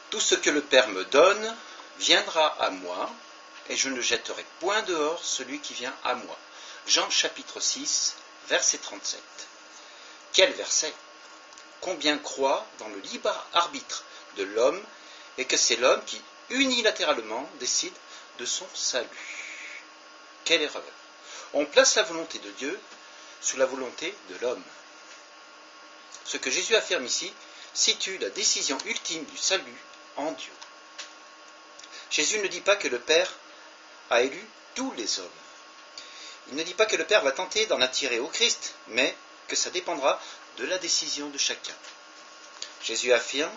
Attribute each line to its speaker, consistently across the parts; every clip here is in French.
Speaker 1: Tout ce que le Père me donne viendra à moi, et je ne jetterai point dehors celui qui vient à moi. Jean chapitre 6, verset 37. Quel verset! Combien croient dans le libre arbitre de l'homme et que c'est l'homme qui unilatéralement décide de son salut. Quelle erreur! On place la volonté de Dieu sous la volonté de l'homme. Ce que Jésus affirme ici situe la décision ultime du salut en Dieu. Jésus ne dit pas que le Père a élu tous les hommes. Il ne dit pas que le Père va tenter d'en attirer au Christ, mais que ça dépendra de la décision de chacun. Jésus affirme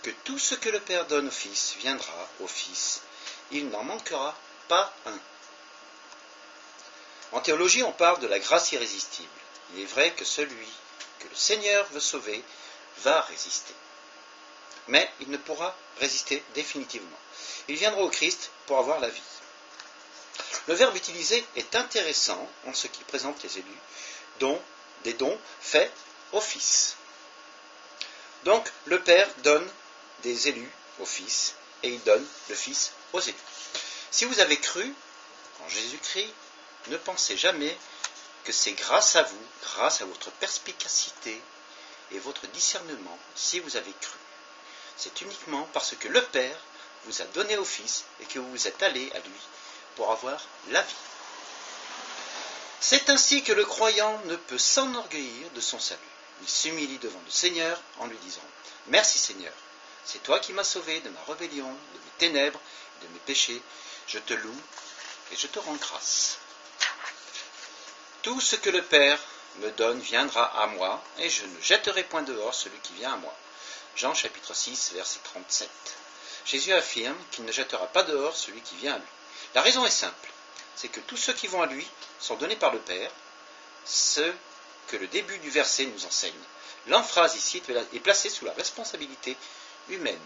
Speaker 1: que tout ce que le Père donne au Fils viendra au Fils. Il n'en manquera pas un. En théologie, on parle de la grâce irrésistible. Il est vrai que celui que le Seigneur veut sauver va résister. Mais il ne pourra résister définitivement. Il viendra au Christ pour avoir la vie. Le verbe utilisé est intéressant en ce qui présente les élus, des dons faits au Fils. Donc le Père donne des élus au Fils et il donne le Fils aux élus. Si vous avez cru en Jésus-Christ, ne pensez jamais que c'est grâce à vous, grâce à votre perspicacité et votre discernement, si vous avez cru. C'est uniquement parce que le Père vous a donné au Fils et que vous êtes allé à lui pour avoir la vie. C'est ainsi que le croyant ne peut s'enorgueillir de son salut. Il s'humilie devant le Seigneur en lui disant « Merci Seigneur, c'est toi qui m'as sauvé de ma rébellion, de mes ténèbres, de mes péchés. Je te loue et je te rends grâce. Tout ce que le Père me donne viendra à moi, et je ne jetterai point dehors celui qui vient à moi. » Jean chapitre 6, verset 37. Jésus affirme qu'il ne jettera pas dehors celui qui vient à lui. La raison est simple, c'est que tous ceux qui vont à lui sont donnés par le Père, ce que le début du verset nous enseigne. L'emphase ici est placée sous la responsabilité humaine.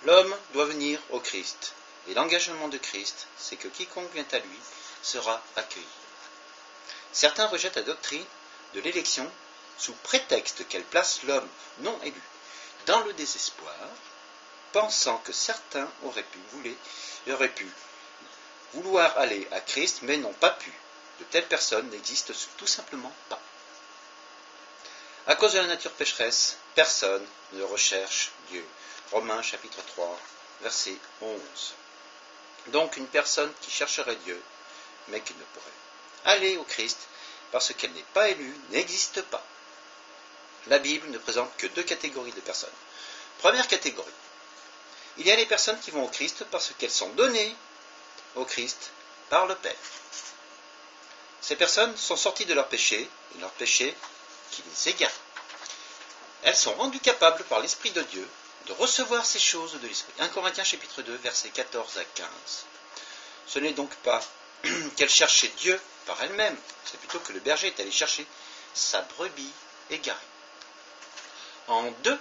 Speaker 1: L'homme doit venir au Christ, et l'engagement de Christ, c'est que quiconque vient à lui sera accueilli. Certains rejettent la doctrine de l'élection sous prétexte qu'elle place l'homme non élu dans le désespoir, pensant que certains auraient pu vouloir aller à Christ, mais n'ont pas pu. De telles personnes n'existent tout simplement pas. À cause de la nature pécheresse, personne ne recherche Dieu. Romains chapitre 3, verset 11. Donc une personne qui chercherait Dieu, mais qui ne pourrait aller au Christ parce qu'elle n'est pas élue, n'existe pas. La Bible ne présente que deux catégories de personnes. Première catégorie, il y a les personnes qui vont au Christ parce qu'elles sont données au Christ par le Père. Ces personnes sont sorties de leur péché, et leur péché qui les égare. Elles sont rendues capables par l'Esprit de Dieu de recevoir ces choses de l'Esprit. 1 Corinthiens chapitre 2, versets 14 à 15. Ce n'est donc pas qu'elles cherchaient Dieu par elles-mêmes, c'est plutôt que le berger est allé chercher sa brebis égarée. En deux,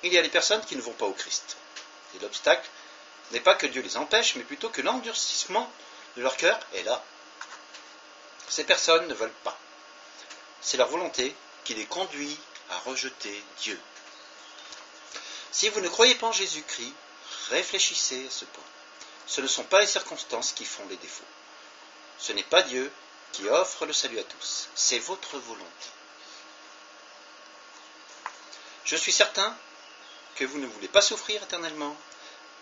Speaker 1: il y a les personnes qui ne vont pas au Christ. Et l'obstacle n'est pas que Dieu les empêche, mais plutôt que l'endurcissement de leur cœur est là. Ces personnes ne veulent pas. C'est leur volonté qui les conduit à rejeter Dieu. Si vous ne croyez pas en Jésus-Christ, réfléchissez à ce point. Ce ne sont pas les circonstances qui font les défauts. Ce n'est pas Dieu qui offre le salut à tous. C'est votre volonté. Je suis certain que vous ne voulez pas souffrir éternellement,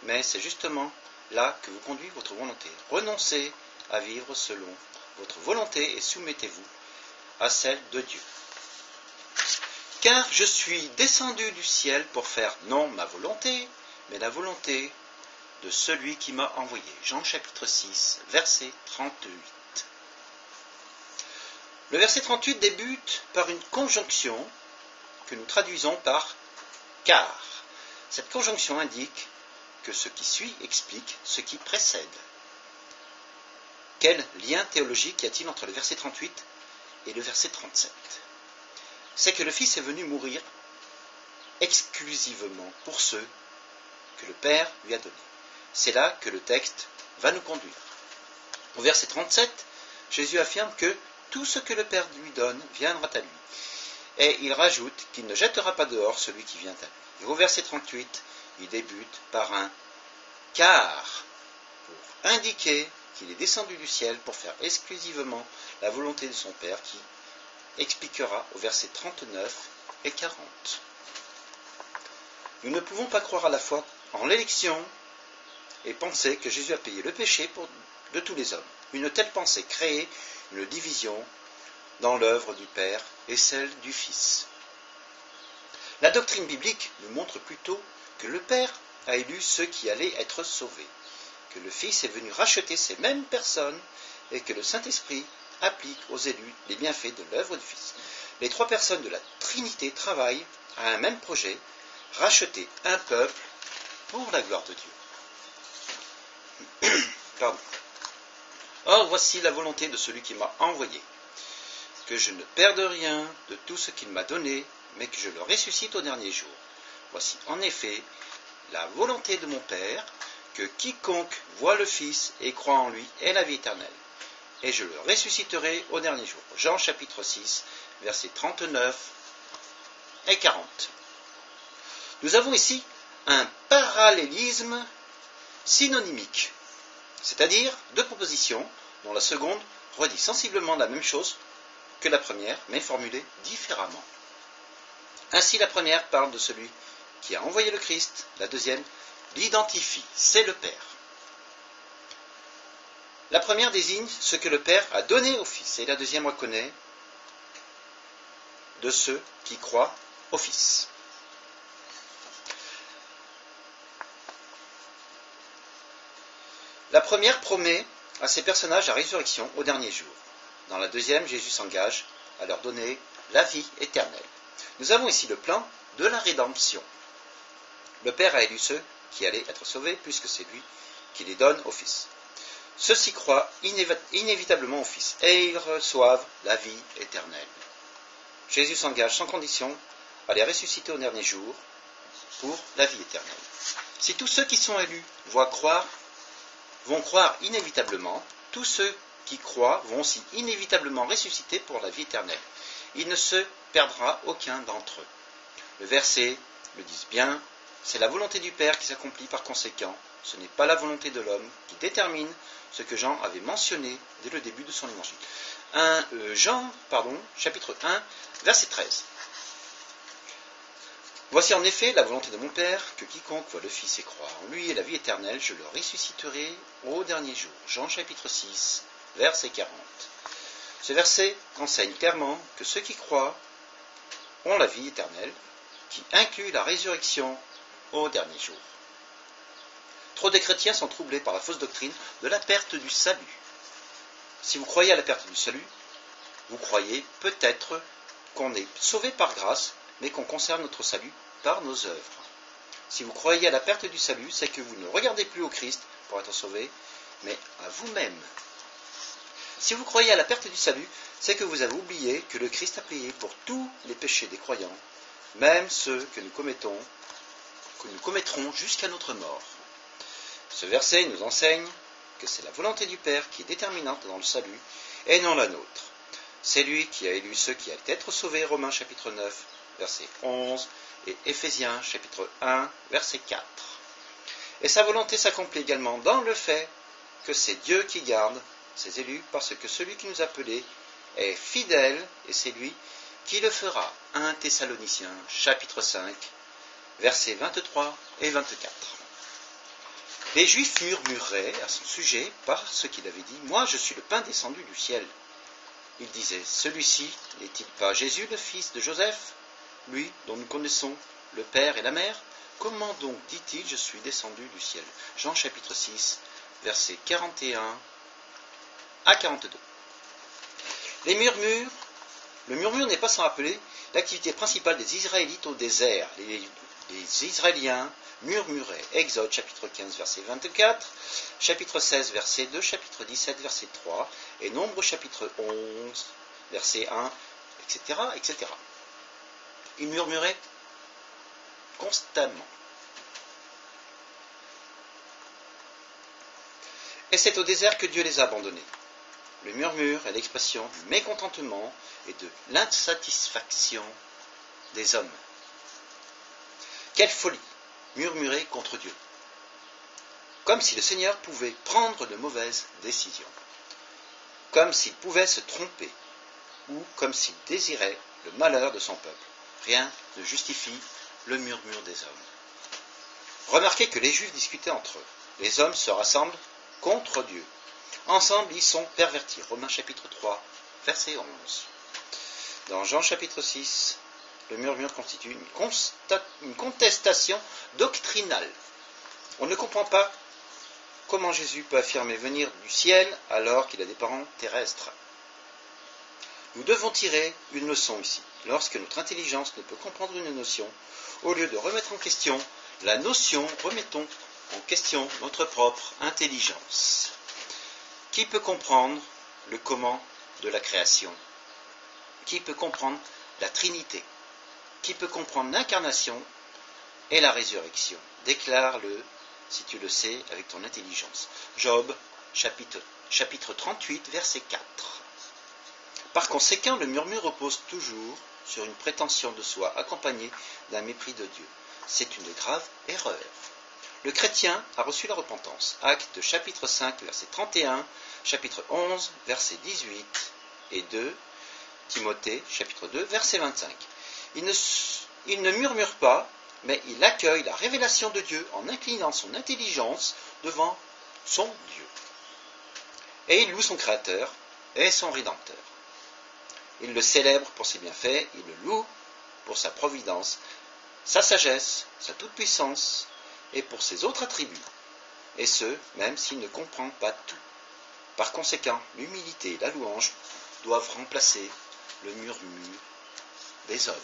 Speaker 1: mais c'est justement là que vous conduit votre volonté. Renoncez à vivre selon votre volonté et soumettez-vous à celle de Dieu. Car je suis descendu du ciel pour faire non ma volonté, mais la volonté de celui qui m'a envoyé. Jean chapitre 6, verset 38. Le verset 38 débute par une conjonction que nous traduisons par « car ». Cette conjonction indique que ce qui suit explique ce qui précède. Quel lien théologique y a-t-il entre le verset 38 et le verset 37 ? C'est que le Fils est venu mourir exclusivement pour ceux que le Père lui a donnés. C'est là que le texte va nous conduire. Au verset 37, Jésus affirme que tout ce que le Père lui donne viendra à lui. Et il rajoute qu'il ne jettera pas dehors celui qui vient à lui. Et au verset 38, il débute par un « car » pour indiquer qu'il est descendu du ciel pour faire exclusivement la volonté de son Père, qui expliquera au verset 39 et 40. Nous ne pouvons pas croire à la fois en l'élection et penser que Jésus a payé le péché de tous les hommes. Une telle pensée crée une division dans l'œuvre du Père et celle du Fils. La doctrine biblique nous montre plutôt que le Père a élu ceux qui allaient être sauvés, que le Fils est venu racheter ces mêmes personnes et que le Saint-Esprit applique aux élus les bienfaits de l'œuvre du Fils. Les trois personnes de la Trinité travaillent à un même projet, racheter un peuple pour la gloire de Dieu. Pardon. Or, voici la volonté de celui qui m'a envoyé, que je ne perde rien de tout ce qu'il m'a donné, mais que je le ressuscite au dernier jour. Voici en effet la volonté de mon Père, que quiconque voit le Fils et croit en lui ait la vie éternelle, et je le ressusciterai au dernier jour. Jean chapitre 6, versets 39 et 40. Nous avons ici un parallélisme synonymique, c'est-à-dire deux propositions dont la seconde redit sensiblement la même chose que la première, mais formulée différemment. Ainsi, la première parle de celui qui a envoyé le Christ, la deuxième l'identifie, c'est le Père. La première désigne ce que le Père a donné au Fils, et la deuxième reconnaît de ceux qui croient au Fils. La première promet à ses personnages la résurrection au dernier jour. Dans la deuxième, Jésus s'engage à leur donner la vie éternelle. Nous avons ici le plan de la rédemption. Le Père a élu ceux qui allaient être sauvés, puisque c'est lui qui les donne au Fils. Ceux-ci croient inévitablement au Fils, et ils reçoivent la vie éternelle. Jésus s'engage sans condition à les ressusciter au dernier jour pour la vie éternelle. Si tous ceux qui sont élus vont croire inévitablement, tous ceux qui croient vont aussi inévitablement ressusciter pour la vie éternelle. Il ne se perdra aucun d'entre eux. Le verset le dit bien, c'est la volonté du Père qui s'accomplit par conséquent. Ce n'est pas la volonté de l'homme qui détermine ce que Jean avait mentionné dès le début de son évangile. Jean, chapitre 1, verset 13. Voici en effet la volonté de mon Père, que quiconque voit le Fils et croit en lui et la vie éternelle, je le ressusciterai au dernier jour. Jean chapitre 6, verset 40. Ce verset enseigne clairement que ceux qui croient ont la vie éternelle, qui inclut la résurrection au dernier jour. Trop de chrétiens sont troublés par la fausse doctrine de la perte du salut. Si vous croyez à la perte du salut, vous croyez peut-être qu'on est sauvé par grâce, mais qu'on conserve notre salut par nos œuvres. Si vous croyez à la perte du salut, c'est que vous ne regardez plus au Christ pour être sauvé, mais à vous-même. Si vous croyez à la perte du salut, c'est que vous avez oublié que le Christ a payé pour tous les péchés des croyants, même ceux que nous commettrons jusqu'à notre mort. Ce verset nous enseigne que c'est la volonté du Père qui est déterminante dans le salut, et non la nôtre. C'est lui qui a élu ceux qui allaient être sauvés, Romains chapitre 9, verset 11, et Éphésiens chapitre 1, verset 4. Et sa volonté s'accomplit également dans le fait que c'est Dieu qui garde ses élus, parce que celui qui nous a appelés est fidèle, et c'est lui qui le fera. 1 Thessaloniciens chapitre 5, versets 23 et 24. Les Juifs murmuraient à son sujet parce qu'il avait dit « Moi, je suis le pain descendu du ciel ». Ils disaient « Celui-ci n'est-il pas Jésus, le fils de Joseph, lui dont nous connaissons le Père et la Mère? Comment donc dit-il « Je suis descendu du ciel » Jean chapitre 6, versets 41 à 42. Le murmure n'est pas sans rappeler l'activité principale des Israélites au désert. Les Israéliens murmuraient. Exode chapitre 15 verset 24, chapitre 16 verset 2, chapitre 17 verset 3, et Nombre chapitre 11 verset 1, etc., etc. Ils murmuraient constamment. Et c'est au désert que Dieu les a abandonnés. Le murmure est l'expression du mécontentement et de l'insatisfaction des hommes. Quelle folie, murmurer contre Dieu. Comme si le Seigneur pouvait prendre de mauvaises décisions. Comme s'il pouvait se tromper. Ou comme s'il désirait le malheur de son peuple. Rien ne justifie le murmure des hommes. Remarquez que les Juifs discutaient entre eux. Les hommes se rassemblent contre Dieu. Ensemble, ils sont pervertis. Romains chapitre 3, verset 11. Dans Jean chapitre 6, le murmure constitue une contestation doctrinale. On ne comprend pas comment Jésus peut affirmer venir du ciel alors qu'il a des parents terrestres. Nous devons tirer une leçon ici. Lorsque notre intelligence ne peut comprendre une notion, au lieu de remettre en question la notion, remettons en question notre propre intelligence. Qui peut comprendre le comment de la création? Qui peut comprendre la Trinité? Qui peut comprendre l'incarnation et la résurrection? Déclare-le, si tu le sais, avec ton intelligence. Job, chapitre 38, verset 4. Par conséquent, le murmure repose toujours sur une prétention de soi accompagnée d'un mépris de Dieu. C'est une grave erreur. Le chrétien a reçu la repentance. Actes chapitre 5, verset 31, chapitre 11, verset 18 et 2, Timothée, chapitre 2, verset 25. Il ne murmure pas, mais il accueille la révélation de Dieu en inclinant son intelligence devant son Dieu. Et il loue son Créateur et son Rédempteur. Il le célèbre pour ses bienfaits, il le loue pour sa providence, sa sagesse, sa toute-puissance et pour ses autres attributs, et ce, même s'il ne comprend pas tout. Par conséquent, l'humilité et la louange doivent remplacer le murmure des hommes.